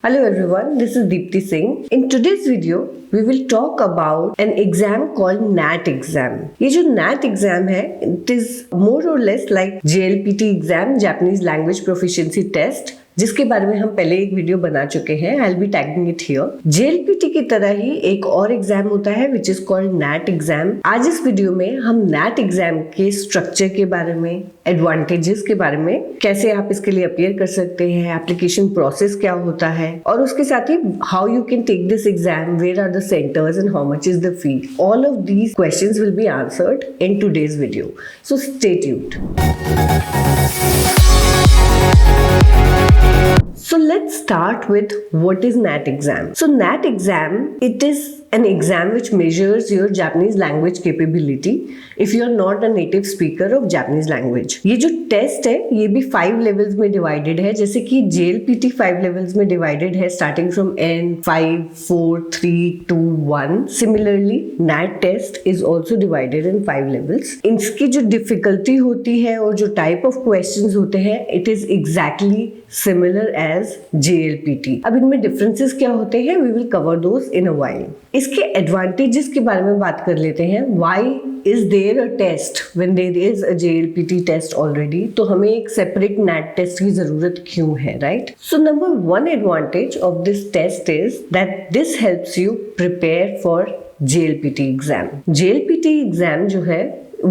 Hello everyone, this is Deepti Singh. In today's video, we will talk about an exam called NAT exam. ये जो NAT exam है, it is more or less like JLPT exam, Japanese Language Proficiency Test, जिसके बारे में हम पहले एक video बना चुके हैं. I'll be tagging it here. JLPT की तरह ही एक और एग्जाम होता है which is called NAT exam. आज इस वीडियो में हम NAT exam के स्ट्रक्चर के बारे में, एडवांटेजेस के बारे में, कैसे आप इसके लिए अपीयर कर सकते हैं, एप्लीकेशन प्रोसेस क्या होता है, और उसके साथ ही how you can take this exam, where are the centres and how much is the fee. All of these questions will be answered in today's video, so stay tuned. So let's start with what is NAT exam. So NAT exam, it is an exam which measures your Japanese language capability if you are not a native speaker of Japanese language. ये जो test है ये भी 5 levels में divided है, जैसे कि JLPT 5 levels में डिवाइडेड है starting from N, 5, 4, 3, 2, 1. Similarly, NAT test is also divided in 5 levels. इसकी जो डिफिकल्टी होती है और जो टाइप ऑफ क्वेश्चंस होते हैं, it is exactly similar as JLPT. अब इनमें डिफरेंसेस क्या होते हैं, we will cover those in a while. इसके एडवांटेजेस के बारे में बात कर लेते हैं. Why is there a test when there is a JLPT test already? तो हमें एक सेपरेट NAT टेस्ट की जरूरत क्यों है, right? So number one advantage of this test is that this helps you prepare for JLPT exam. JLPT exam जो है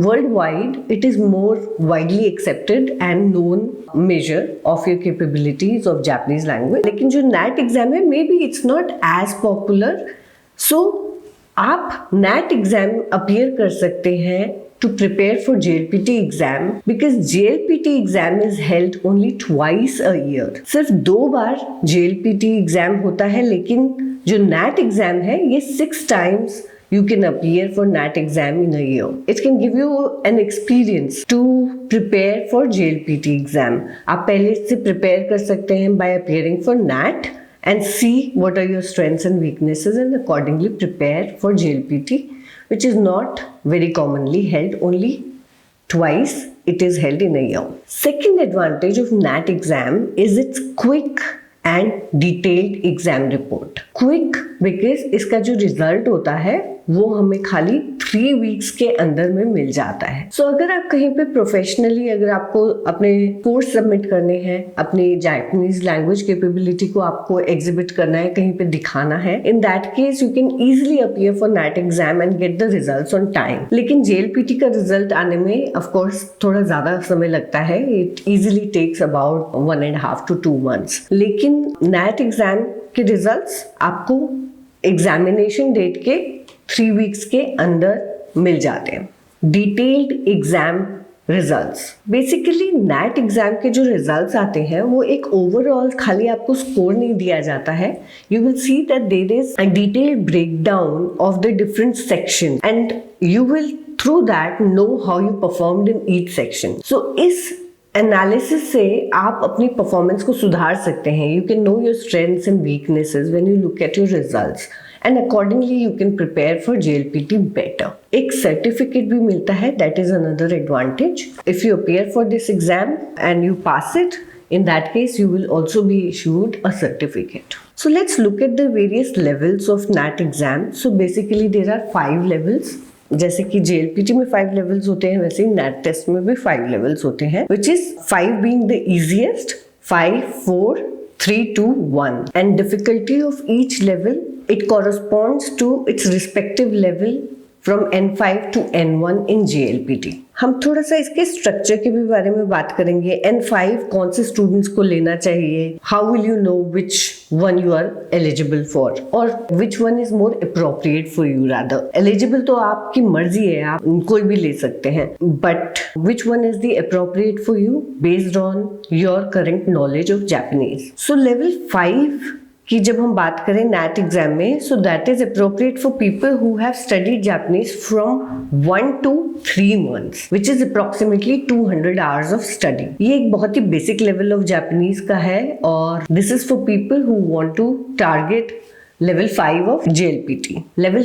worldwide, it is more widely accepted and known measure of your capabilities of Japanese language. लेकिन जो NAT exam है, maybe it's not as popular. So आप NAT exam appear कर सकते हैं to prepare for JLPT exam because JLPT exam is held only twice a year. सिर्फ 2 बार JLPT exam होता है, लेकिन जो NAT exam है ये 6 times you can appear for NAT exam in a year. It can give you an experience to prepare for JLPT exam. आप पहले से prepare कर सकते हैं by appearing for NAT and see what are your strengths and weaknesses and accordingly prepare for JLPT, which is not very commonly held, only twice it is held in a year. Second advantage of NAT exam is its quick and detailed exam report. Quick because इसका जो result होता है वो हमें खाली 3 weeks के अंदर में मिल जाता है. सो अगर आप कहीं पे प्रोफेशनली, अगर आपको अपने कोर्स सबमिट करने हैं, अपनी जापानीज लैंग्वेज कैपेबिलिटी को आपको एग्जिबिट करना है, कहीं पे दिखाना है, in that case you can easily appear for NAT exam and get the results on time. लेकिन JLPT का रिजल्ट आने में ऑफ कोर्स थोड़ा ज्यादा समय लगता है. It easily takes about 1.5 to 2 months. लेकिन NAT एग्जाम के रिजल्ट्स आपको एग्जामिनेशन डेट के 3 वीक्स के अंदर मिल जाते हैं. Detailed exam results, basically NAT exam के जो रिजल्ट्स आते हैं वो एक ओवरऑल खाली आपको स्कोर नहीं दिया जाता है. You will see that there is a detailed breakdown of the different section and you will through that know how you performed in each section. So इस एनालिसिस से आप अपनी परफॉर्मेंस को सुधार सकते हैं. You can know your strengths and weaknesses when you look at your results and accordingly you can prepare for JLPT better. एक certificate भी मिलता है, that is another advantage. If you appear for this exam and you pass it, in that case you will also be issued a certificate. So let's look at the various levels of NAT exam. So basically there are 5 levels. जैसे कि JLPT में 5 levels होते हैं, वैसे ही NAT test में भी 5 levels होते हैं, which is 5 being the easiest, 5, 4, 3, 2, 1. And difficulty of each level, it corresponds to its respective level from N5 to N1 in JLPT. हम थोड़ा सा इसके स्ट्रक्चर के भी बारे में बात करेंगे. N5 कौन से स्टूडेंट्स को लेना चाहिए, how will you know which one you are eligible for or which one is more appropriate for you rather. Eligible तो आपकी मर्जी है, आप कोई भी ले सकते हैं, but which one is the appropriate for you based on your current knowledge of Japanese. So level 5 कि जब हम बात करें NAT एग्जाम में, सो that is appropriate for people who have studied Japanese from 1 to 3 months, which is approximately 200 hours of study. ये एक बहुत ही बेसिक लेवल ऑफ जापानीज का है और this is for people who want to target level 5 of JLPT. Level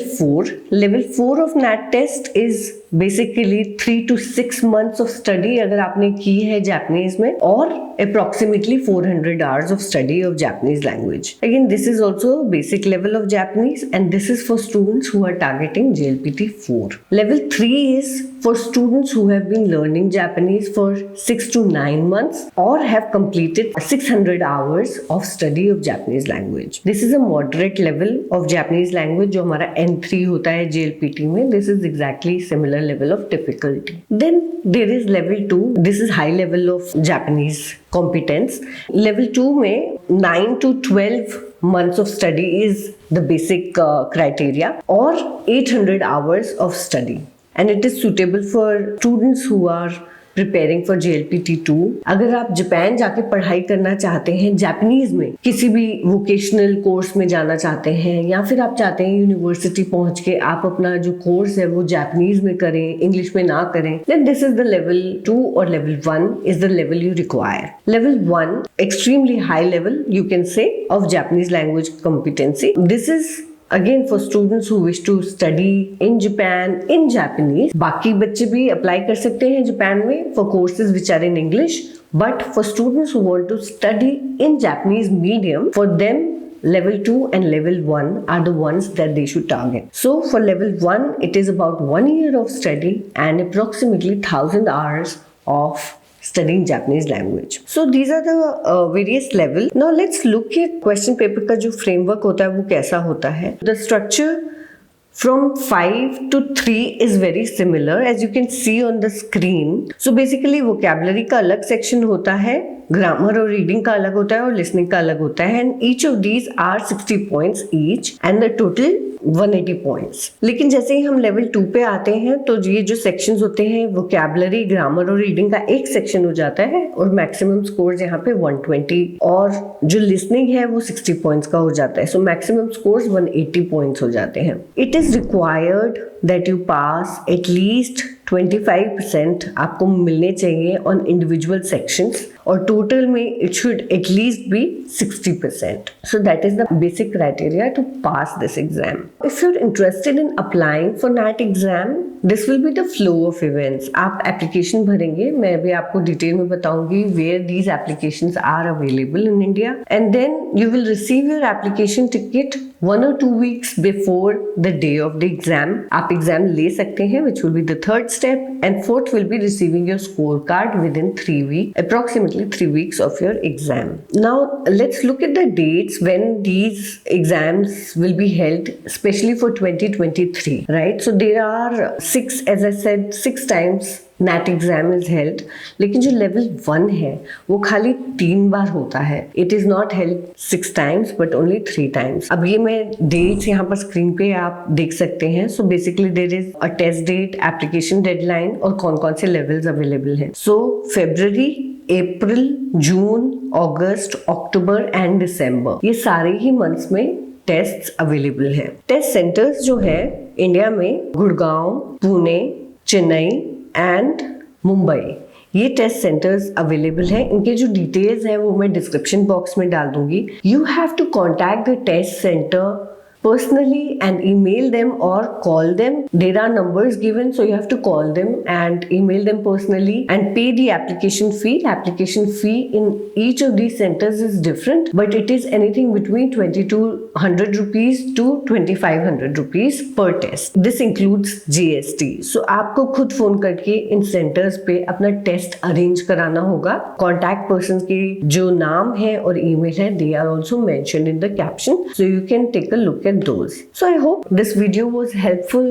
4 of NAT test is basically 3 to 6 months of study अगर आपने की है जापानीज में, और approximately 400 hours of study of Japanese language. Again, this is also a basic level of Japanese, and this is for students who are targeting JLPT 4. Level 3 is for students who have been learning Japanese for 6 to 9 months or have completed 600 hours of study of Japanese language. This is a moderate level of Japanese language जो हमारा N3 होता है JLPT में. This is exactly similar level of difficulty. Then there is level 2. This is high level of Japanese competence. Level 2 में 9 to 12 months of study is the basic criteria, or 800 hours of study, and it is suitable for students who are preparing for JLPT 2. अगर आप Japan जाके पढ़ाई करना चाहते हैं Japanese में, किसी भी वोकेशनल कोर्स में जाना चाहते हैं, या फिर आप चाहते हैं यूनिवर्सिटी पहुंच के आप अपना जो कोर्स है वो जापानीज में करें, इंग्लिश में ना करें, then this is the level 2 or level 1 is the level you require. Level 1, extremely high level you can say of Japanese language competency. This is again for students who wish to study in Japan in Japanese. बाकी बच्चे भी apply कर सकते हैं Japan में for courses which are in English, but for students who want to study in Japanese medium, for them level 2 and level 1 are the ones that they should target. So for level 1 it is about 1 year of study and approximately 1000 hours of studying Japanese language. So these are the various level. Now let's look at question paper का जो framework होता है वो कैसा होता है. The structure from 5 to 3 is very similar as you can see on the screen. So basically vocabulary का अलग section होता है, grammar और reading का अलग होता है और listening का अलग होता है, and each of these are 60 points each and the total 180 points. लेकिन जैसे ही हम लेवल 2 पे आते हैं तो ये जो सेक्शंस होते हैं वोकैबुलरी, ग्रामर और रीडिंग का एक सेक्शन हो जाता है और मैक्सिमम स्कोर्स यहाँ पे 120, और जो लिसनिंग है वो 60 पॉइंट्स का हो जाता है. सो मैक्सिमम स्कोर्स 180 पॉइंट्स हो जाते हैं. It is required that you pass at least 25% आपको मिलने चाहिए ऑन इंडिविजुअल सेक्शंस, और टोटल में it should at least be 60%. So that is the basic criteria to pass this exam. If you are interested in applying for NAT exam, this will be the flow of events. आप application भरेंगे, मैं भी आपको detail में बताऊंगी where these applications are available in India, and then you will receive your application ticket 1 or 2 weeks before the day of the exam. आप exam ले सकते हैं, which will be the third step, and fourth will be receiving your scorecard within 3 weeks, approximately 3 weeks of your exam. Now let's look at the dates when these exams will be held, especially for 2023, right? So there are 6, as I said, 6 times NAT exam is held, लेकिन जो level 1 है वो खाली 3 बार होता है. It is not held 6 times but only 3 times. अब ये मैं डेट्स यहाँ पर स्क्रीन पे आप देख सकते हैं. So basically there is a test date, application deadline और कौन कौन से लेवल्स अवेलेबल हैं. सो फरवरी, अप्रैल, जून, अगस्त, अक्टूबर एंड दिसंबर, ये सारे ही मंथ्स में टेस्ट अवेलेबल हैं. टेस्ट सेंटर्स जो है इंडिया में गुड़गांव, पुणे, चेन्नई एंड मुंबई, ये टेस्ट सेंटर्स अवेलेबल हैं. इनके जो डिटेल्स हैं वो मैं डिस्क्रिप्शन बॉक्स में डाल दूंगी. You have to contact the test centre personally and email them or call them. There are numbers given, so you have to call them and email them personally and pay the application fee. Application fee in each of these centers is different, but it is anything between 2200 rupees to 2500 rupees per test. This includes GST. So आपको खुद phone करके इन centres पे अपना test arrange कराना होगा. Contact person के जो नाम है और ईमेल है, they are also mentioned in the caption, so you can take a look at those. So I hope this video was helpful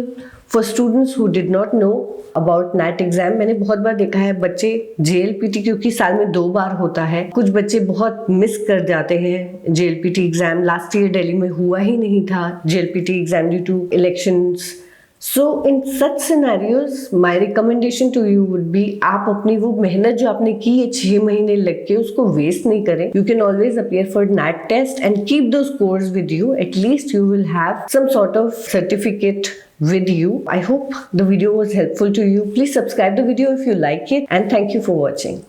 for students who did not know about NAT exam. मैंने बहुत बार देखा है बच्चे JLPT, क्योंकि साल में 2 बार होता है, कुछ बच्चे बहुत मिस कर जाते हैं JLPT exam. Last year Delhi में हुआ ही नहीं था JLPT exam due to elections. So in such scenarios, my recommendation to you would be, आप अपनी वो मेहनत जो आपने की है 6 महीने लग के, उसको वेस्ट नहीं करें. You can always appear for NAT test and keep those scores with you. At least you will have some sort of certificate with you. I hope the video was helpful to you. Please subscribe the video if you like it, and thank you for watching.